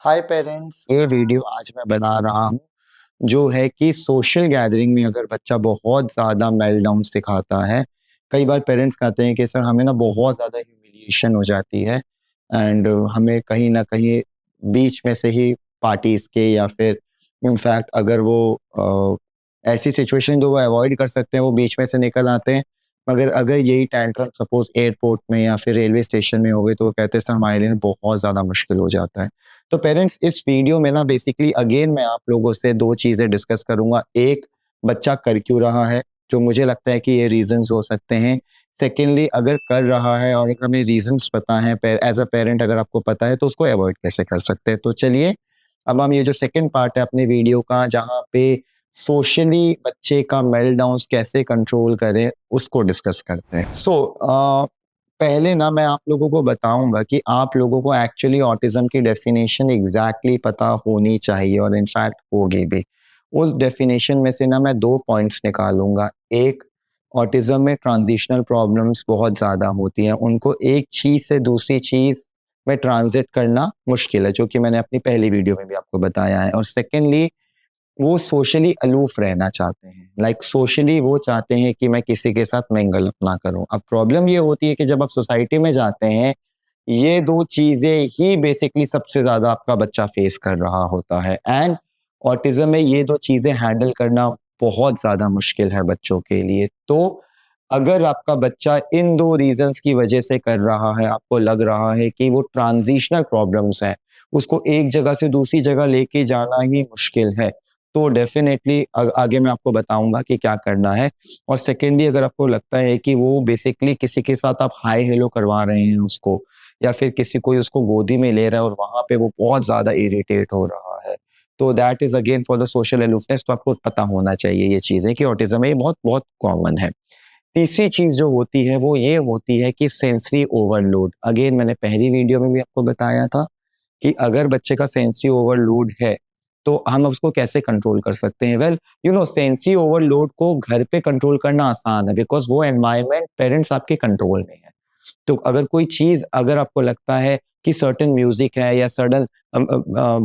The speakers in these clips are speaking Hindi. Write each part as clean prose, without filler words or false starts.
हाय पेरेंट्स, ये वीडियो आज मैं बना रहा हूँ जो है कि सोशल गैदरिंग में अगर बच्चा बहुत ज़्यादा मेल्टडाउन्स दिखाता है। कई बार पेरेंट्स कहते हैं कि सर हमें ना बहुत ज़्यादा ह्यूमिलिएशन हो जाती है एंड हमें कहीं ना कहीं बीच में से ही पार्टीज के या फिर इनफैक्ट अगर वो ऐसी सिचुएशन जो वो अवॉइड कर सकते हैं वो बीच में से निकल आते हैं। मगर अगर यही टैंट्रम सपोज एयरपोर्ट में या फिर रेलवे स्टेशन में हो गए तो वो कहते हैं सर हमारे लिए बहुत ज़्यादा मुश्किल हो जाता है। तो पेरेंट्स इस वीडियो में ना बेसिकली अगेन मैं आप लोगों से दो चीजें डिस्कस करूंगा। एक, बच्चा कर क्यों रहा है, जो मुझे लगता है कि ये रीजंस हो सकते हैं। सेकेंडली, अगर कर रहा है और अगर हमें रीजंस पता है एज अ पेरेंट अगर आपको पता है तो उसको अवॉइड कैसे कर सकते हैं। तो चलिए अब हम ये जो सेकेंड पार्ट है अपने वीडियो का जहाँ पे सोशली बच्चे का मेल्टडाउन कैसे कंट्रोल करें उसको डिस्कस करते हैं। पहले ना मैं आप लोगों को बताऊंगा कि आप लोगों को एक्चुअली ऑटिज्म की डेफिनेशन एग्जैक्टली पता होनी चाहिए और इनफैक्ट होगी भी। उस डेफिनेशन में से ना मैं दो पॉइंट्स निकालूंगा। एक, ऑटिज्म में ट्रांजिशनल प्रॉब्लम्स बहुत ज़्यादा होती हैं, उनको एक चीज़ से दूसरी चीज़ में ट्रांजिट करना मुश्किल है, जो कि मैंने अपनी पहली वीडियो में भी आपको बताया है। और सेकेंडली, वो सोशली अलूफ रहना चाहते हैं, लाइक सोशली वो चाहते हैं कि मैं किसी के साथ मिंगल अप ना करूं। अब प्रॉब्लम ये होती है कि जब आप सोसाइटी में जाते हैं ये दो चीजें ही बेसिकली सबसे ज्यादा आपका बच्चा फेस कर रहा होता है एंड ऑटिज्म में ये दो चीजें हैंडल करना बहुत ज्यादा मुश्किल है बच्चों के लिए। तो अगर आपका बच्चा इन दो रीजंस की वजह से कर रहा है, आपको लग रहा है कि वो ट्रांजिशनल प्रॉब्लम्स हैं, उसको एक जगह से दूसरी जगह लेके जाना ही मुश्किल है, तो डेफिनेटली आगे मैं आपको बताऊंगा कि क्या करना है। और सेकेंडली, अगर आपको लगता है कि वो बेसिकली किसी के साथ आप हाई हेलो करवा रहे हैं उसको, या फिर किसी कोई उसको गोदी में ले रहा है और वहां पे वो बहुत ज्यादा इरिटेट हो रहा है, तो that is again for the social aloofness. तो आपको पता होना चाहिए ये चीजें कि ऑटिज्म में ये बहुत बहुत कॉमन है। तीसरी चीज जो होती है वो ये होती है कि सेंसरी ओवरलोड। अगेन मैंने पहली वीडियो में भी आपको बताया था कि अगर बच्चे का सेंसरी ओवरलोड है तो हम उसको कैसे कंट्रोल कर सकते हैं। वेल सेंसरी ओवरलोड को घर पे कंट्रोल करना आसान है बिकॉज वो एनवायरनमेंट पेरेंट्स आपके कंट्रोल में है। तो अगर कोई चीज अगर आपको लगता है कि सर्टन म्यूजिक है या सर्टन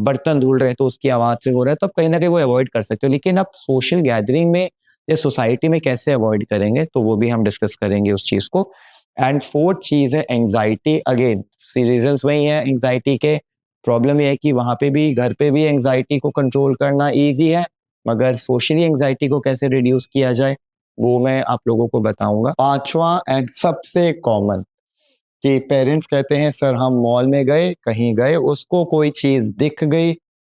बर्तन धुल रहे हैं तो उसकी आवाज से हो रहा है, तो आप कहीं ना कहीं वो अवॉइड कर सकते हो। लेकिन आप सोशल गैदरिंग में या सोसाइटी में कैसे अवॉइड करेंगे तो वो भी हम डिस्कस करेंगे उस चीज को। एंड फोर्थ चीज है एंग्जाइटी। अगेन रीजंस वही है एंग्जाइटी के। प्रॉब्लम यह है कि वहां पे भी घर पे भी एंग्जाइटी को कंट्रोल करना इजी है, मगर सोशली एंग्जाइटी को कैसे रिड्यूस किया जाए वो मैं आप लोगों को बताऊंगा। पांचवा एंड सबसे कॉमन कि पेरेंट्स कहते हैं सर हम मॉल में गए, कहीं गए, उसको कोई चीज दिख गई,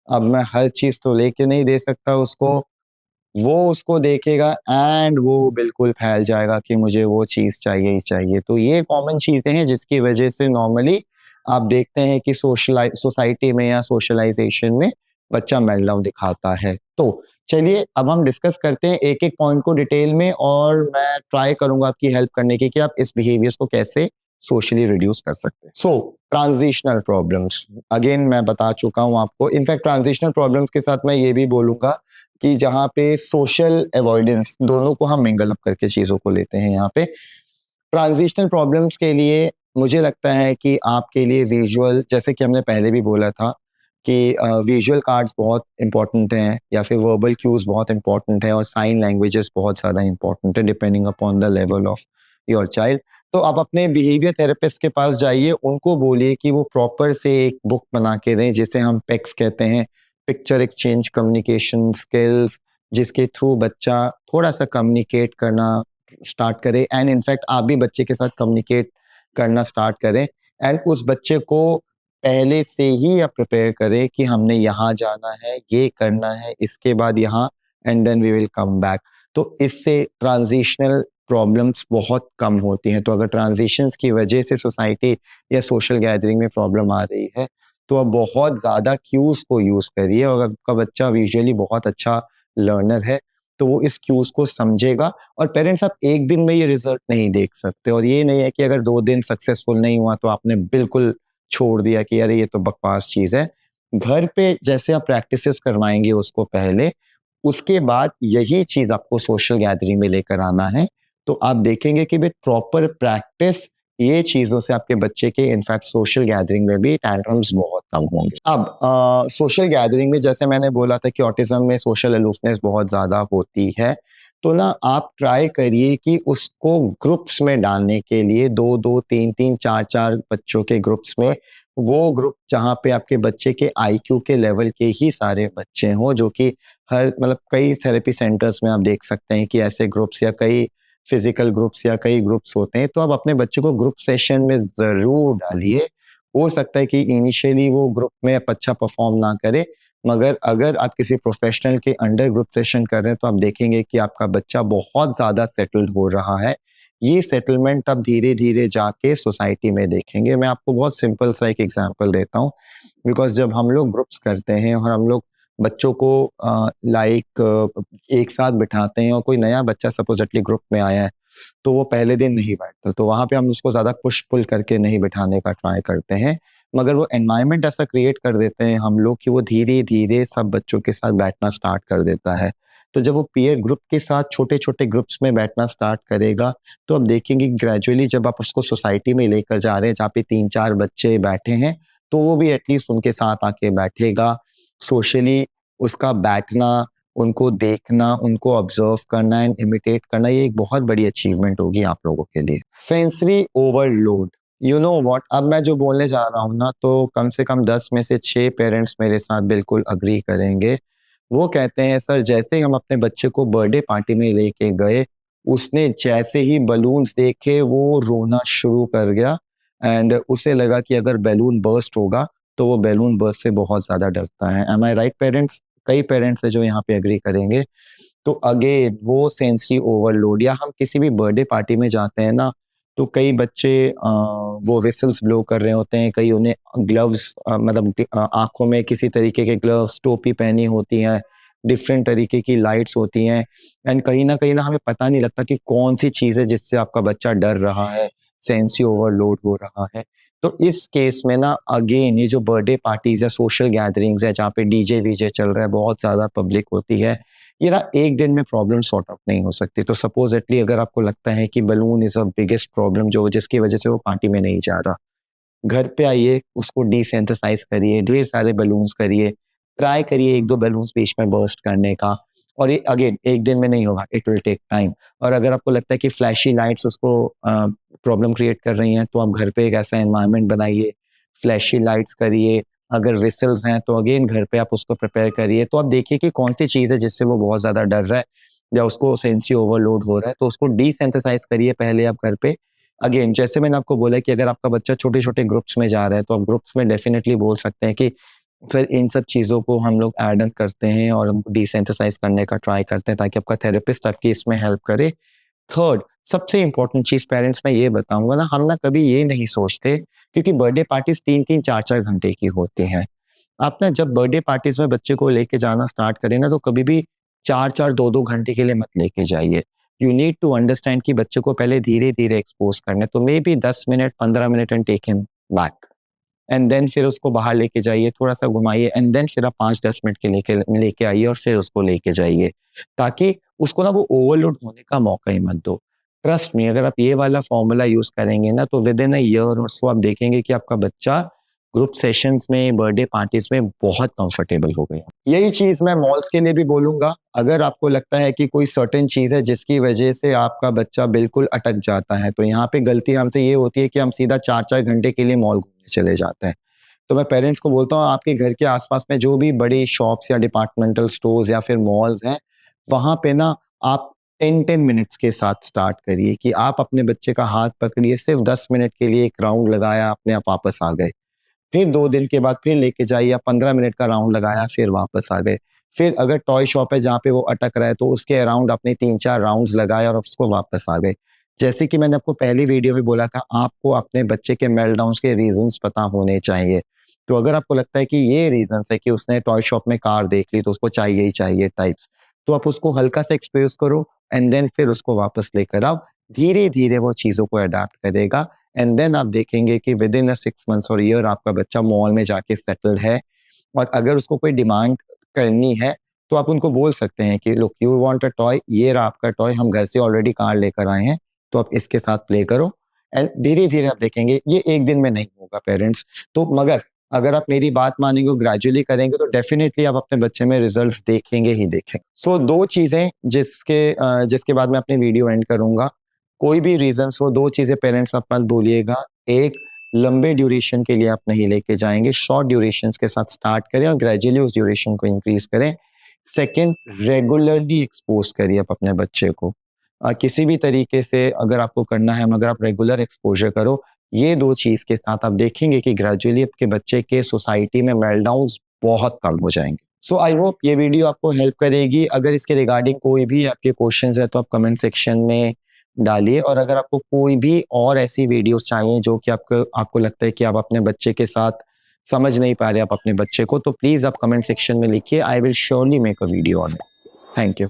अब मैं हर चीज तो लेके नहीं दे सकता उसको, वो उसको देखेगा एंड वो बिल्कुल फैल जाएगा कि मुझे वो चीज चाहिए ही चाहिए। तो ये कॉमन चीजें हैं जिसकी वजह से नॉर्मली आप देखते हैं कि सोसाइटी में या सोशलाइजेशन में बच्चा मेल्टडाउन दिखाता है। तो चलिए अब हम डिस्कस करते हैं एक एक पॉइंट को डिटेल में, और मैं ट्राई करूंगा आपकी हेल्प करने की कि आप इस बिहेवियर्स को कैसे सोशली रिड्यूस कर सकते हैं। ट्रांजिशनल प्रॉब्लम्स अगेन मैं बता चुका हूं आपको। इनफैक्ट ट्रांजिशनल प्रॉब्लम्स के साथ मैं ये भी बोलूंगा कि जहाँ पे सोशल अवॉइडेंस, दोनों को हम मिंगल अप करके चीजों को लेते हैं। यहाँ पे ट्रांजिशनल प्रॉब्लम्स के लिए मुझे लगता है कि आपके लिए विजुअल, जैसे कि हमने पहले भी बोला था कि विजुअल कार्ड्स बहुत इंपॉर्टेंट हैं या फिर वर्बल क्यूज बहुत इंपॉर्टेंट है और साइन लैंग्वेजेस बहुत ज़्यादा इंपॉर्टेंट है depending upon the level of your child. तो आप अपने बिहेवियर थेरेपिस्ट के पास जाइए, उनको बोलिए कि वो प्रॉपर से एक बुक बना के दें जिसे हम पेक्स कहते हैं, पिक्चर एक्सचेंज कम्युनिकेशन स्किल्स, जिसके थ्रू बच्चा थोड़ा सा कम्युनिकेट करना स्टार्ट करे एंड इनफैक्ट आप भी बच्चे के साथ कम्युनिकेट करना स्टार्ट करें एंड उस बच्चे को पहले से ही आप प्रिपेयर करें कि हमने यहाँ जाना है, ये करना है, इसके बाद यहाँ, and then we will come back. तो इससे ट्रांजिशनल प्रॉब्लम्स बहुत कम होती हैं। तो अगर ट्रांजिशंस की वजह से सोसाइटी या सोशल गैदरिंग में प्रॉब्लम आ रही है तो आप बहुत ज़्यादा क्यूज को यूज़ करिए, और आपका बच्चा विजुअली बहुत अच्छा लर्नर है तो वो इस क्यूज को समझेगा। और पेरेंट्स, आप एक दिन में ये रिजल्ट नहीं देख सकते, और ये नहीं है कि अगर 2 दिन सक्सेसफुल नहीं हुआ तो आपने बिल्कुल छोड़ दिया कि अरे ये तो बकवास चीज है। घर पे जैसे आप प्रैक्टिसेस करवाएंगे उसको पहले, उसके बाद यही चीज आपको सोशल गैदरिंग में लेकर आना है। तो आप देखेंगे कि विद प्रॉपर प्रैक्टिस ये चीज़ों से आपके बच्चे के इनफैक्ट सोशल गैदरिंग में भी टैंट्रम्स बहुत कम होंगे। अब सोशल गैदरिंग में जैसे मैंने बोला था कि ऑटिज़्म में सोशल अलोफनेस बहुत ज़्यादा होती है, तो ना आप ट्राई करिए कि उसको ग्रुप्स में डालने के लिए 2-2, 3-3, 4-4 बच्चों के ग्रुप्स में, वो ग्रुप जहाँ पे आपके बच्चे के आईक्यू के लेवल के ही सारे बच्चे हों, जो कि हर मतलब कई थेरेपी सेंटर्स में आप देख सकते हैं कि ऐसे ग्रुप्स या कई फिजिकल ग्रुप्स या कई ग्रुप्स होते हैं, तो आप अपने बच्चे को ग्रुप सेशन में ज़रूर डालिए। हो सकता है कि इनिशियली वो ग्रुप में अच्छा परफ़ॉर्म ना करे, मगर अगर आप किसी प्रोफ़ेशनल के अंडर ग्रुप सेशन कर रहे हैं, तो आप देखेंगे कि आपका बच्चा बहुत ज़्यादा सेटल्ड हो रहा है। ये सेटलमेंट आप धीरे-धीरे जाके सोसाइटी में देखेंगे। मैं आपको बहुत सिंपल सा एक एग्ज़ाम्पल देता हूँ, बिकॉज़ जब हम लोग ग्रुप्स करते हैं और हम लोग बच्चों को एक साथ बिठाते हैं और कोई नया बच्चा सपोज़िटली ग्रुप में आया है, तो वो पहले दिन नहीं बैठता, तो वहाँ पे हम उसको ज़्यादा पुश-पुल करके नहीं बिठाने का ट्राई करते हैं। मगर वो एनवायरनमेंट ऐसा क्रिएट कर देते हैं हम लोग कि वो धीरे-धीरे सब बच्चों के साथ बैठना स्टार्ट कर देता है। तो जब वो पीयर ग्रुप के साथ छोटे-छोटे ग्रुप्स में बैठना स्टार्ट करेगा, तो आप देखेंगे ग्रेजुअली जब आप उसको सोसाइटी में लेकर जा रहे हैं, जहाँ पे 3-4 बच्चे बैठे हैं, तो वो भी एटलीस्ट उनके साथ आके बैठेगा। सोशली उसका बैठना, उनको देखना, उनको ऑब्ज़र्व करना एंड इमिटेट करना, ये एक बहुत बड़ी अचीवमेंट होगी आप लोगों के लिए। Sensory overload, you know what, अब मैं जो बोलने जा रहा हूँ ना, तो कम से कम 10 में से 6 पेरेंट्स मेरे साथ बिल्कुल एग्री करेंगे। वो कहते हैं सर जैसे ही हम अपने बच्चे को बर्थडे पार्टी में लेके गए, उसने जैसे ही बलून्स देखे वो रोना शुरू कर गया एंड उसे लगा कि अगर बैलून बर्स्ट होगा, तो वो बैलून बर्स्ट से बहुत ज़्यादा डरता है। एम आई राइट पेरेंट्स? कई पेरेंट्स हैं जो यहाँ पे एग्री करेंगे। तो अगेन वो सेंसरी ओवरलोड, या हम किसी भी बर्थडे पार्टी में जाते हैं ना, तो कई बच्चे वो व्हिसल्स ब्लो कर रहे होते हैं, कई उन्हें ग्लव्स मतलब आँखों में किसी तरीके के ग्लव्स, टोपी पहनी होती है, डिफरेंट तरीके की लाइट्स होती हैं एंड कहीं न हमें पता नहीं लगता कि कौन-सी चीज़ है जिससे आपका बच्चा डर रहा है, सेंसरी ओवरलोड हो रहा है। तो इस केस में ना अगेन ये जो बर्थडे पार्टीज़ या सोशल गैदरिंग्स है जहाँ पे डीजे-वीजे चल रहा है, बहुत ज़्यादा पब्लिक होती है, ये ना एक दिन में प्रॉब्लम सॉर्ट आउट नहीं हो सकती। तो सपोज़िटली अगर आपको लगता है कि balloon is a biggest problem जो जिसकी वजह से वो पार्टी में नहीं जा रहा, घर पे आइए, उसको डिसेंसिटाइज़ करिए, ढेर सारे बलून्स करिए, ट्राई करिए 1-2 बलून्स बीच में बर्स्ट करने का और ये अगेन एक दिन में नहीं होगा, इट विल टेक टाइम। और अगर आपको लगता है कि फ्लैशी लाइट्स उसको प्रॉब्लम क्रिएट कर रही हैं, तो आप घर पे एक ऐसा एनवायरनमेंट बनाइए, फ्लैशी लाइट्स करिए, अगर व्हिसल्स हैं, तो अगेन घर पे आप उसको प्रिपेयर करिए। तो आप देखिए कि कौन-सी चीज़ है जिससे वो बहुत ज़्यादा डर रहा है या उसको सेंसरी ओवरलोड हो रहा है, तो उसको डिसेंसिटाइज़ करिए पहले आप घर पे। अगेन जैसे मैंने आपको बोला कि अगर आपका बच्चा छोटे-छोटे ग्रुप्स में जा रहा है, तो आप ग्रुप्स में डेफिनिटली बोल सकते हैं कि फिर इन सब चीज़ों को हम लोग ऐड ऑन करते हैं और हम डिसेंसिटाइज़ करने का ट्राई करते हैं ताकि आपका थेरेपिस्ट आपकी इसमें हेल्प करे। थर्ड, सबसे इम्पोर्टेंट चीज़ पेरेंट्स मैं ये बताऊँगा ना, हम ना कभी ये नहीं सोचते क्योंकि बर्थडे पार्टीज़ 3-3 4-4 घंटे की होती हैं। आप ना जब बर्थडे पार्टीज़ में बच्चे को लेके जाना स्टार्ट करें ना, तो कभी भी 4-4 2-2 घंटे के लिए मत लेके जाइए। यू नीड टू अंडरस्टैंड कि बच्चे को पहले धीरे-धीरे एक्सपोज़ करना है, तो maybe 10 minute, 15 minute and take him back and then फिर उसको बाहर लेके जाइए, थोड़ा-सा घुमाइए एंड देन फिर आप 5-10 मिनट के लेके लेके आइए और फिर उसको लेके जाइए, ताकि उसको ना वो ओवरलोड होने का मौका ही मत दो। ट्रस्ट मी, अगर आप ये वाला फ़ॉर्मूला यूज़ करेंगे ना, तो विद इन अ ईयर और सो आप देखेंगे कि आपका बच्चा ग्रुप सेशंस में, बर्थडे पार्टीज़ में बहुत कंफर्टेबल हो गया। यही चीज़ मैं मॉल्स के लिए भी बोलूँगा, अगर आपको लगता है कि कोई सर्टेन चीज़ है जिसकी वजह से आपका बच्चा बिल्कुल अटक जाता है, तो यहाँ पे गलती हमसे ये होती है कि हम सीधा 4-4 घंटे के लिए मॉल घूमने चले जाते हैं। तो मैं पेरेंट्स को बोलता हूँ आपके घर के आस-पास में जो भी बड़ी शॉप्स या डिपार्टमेंटल स्टोर्स या फिर मॉल्स हैं, वहाँ पे ना आप 10-10 मिनट्स के साथ स्टार्ट करिए कि आप अपने बच्चे का हाथ पकड़िए, सिर्फ 10 मिनट के लिए एक राउंड लगाया, अपने आप वापस आ गए। फिर 2 दिन के बाद फिर लेके जाइए, आप 15 मिनट का राउंड लगाया, फिर वापस आ गए। फिर अगर टॉय शॉप है जहाँ पे वो अटक रहा है, तो उसके अराउंड आपने 3-4 राउंड्स लगाए और उसको वापस आ गए। जैसे कि मैंने आपको पहली वीडियो में बोला था, आपको अपने बच्चे के मेल्टडाउन्स के रीज़न्स पता होने चाहिए। तो अगर आपको लगता है कि ये रीज़न्स है कि उसने टॉय शॉप में कार देख ली, तो उसको चाहिए ही चाहिए टाइप्स, तो आप उसको हल्का सा एक्सपोज़ करो एंड देन फिर उसको वापस लेकर आओ। धीरे-धीरे वो चीज़ों को अडॉप्ट करेगा एंड देन आप देखेंगे कि विद इन अ 6 मंथ्स और ईयर आपका बच्चा मॉल में जाके सेटल है। और अगर उसको कोई डिमांड करनी है, तो आप उनको बोल सकते हैं कि look you want a toy, ये रहा आपका टॉय, हम घर से ऑलरेडी कार लेकर आए हैं, तो आप इसके साथ प्ले करो एंड धीरे-धीरे आप देखेंगे ये एक दिन में नहीं होगा पेरेंट्स। तो मगर अगर आप मेरी बात मानेंगे और ग्रेजुअली करेंगे तो डेफिनिटली आप अपने बच्चे में रिजल्ट्स देखेंगे ही देखेंगे। सो 2 चीज़ें जिसके बाद मैं अपनी वीडियो एंड करूँगा। कोई भी रीज़न्स हो, 2 चीज़ें पेरेंट्स आप मत भूलिएगा। एक, लंबे ड्यूरेशन के लिए आप नहीं लेके जाएँगे, शॉर्ट ड्यूरेशंस के साथ स्टार्ट करें और ग्रेजुअली उस ड्यूरेशन को इंक्रीज़ करें। सेकंड, रेगुलरली एक्सपोज़ करिए आप अपने बच्चे को। किसी भी तरीके से अगर आपको करना है मगर आप रेगुलर एक्सपोज़र करो, ये 2 चीज़ के साथ आप देखेंगे कि ग्रेजुअली आपके बच्चे के सोसाइटी में मेल्टडाउन्स बहुत कम हो जाएँगे। सो आई होप ये वीडियो आपको हेल्प करेगी। अगर इसके रिगार्डिंग कोई भी आपके क्वेश्चंस है तो आप कमेंट सेक्शन में डालिए, और अगर आपको कोई भी और ऐसी वीडियोस चाहिए जो कि आपको लगता है कि आप अपने बच्चे के साथ समझ नहीं पा रहे आप अपने बच्चे को, तो प्लीज़ आप कमेंट सेक्शन में लिखिए। I will surely make a video on it. Thank you.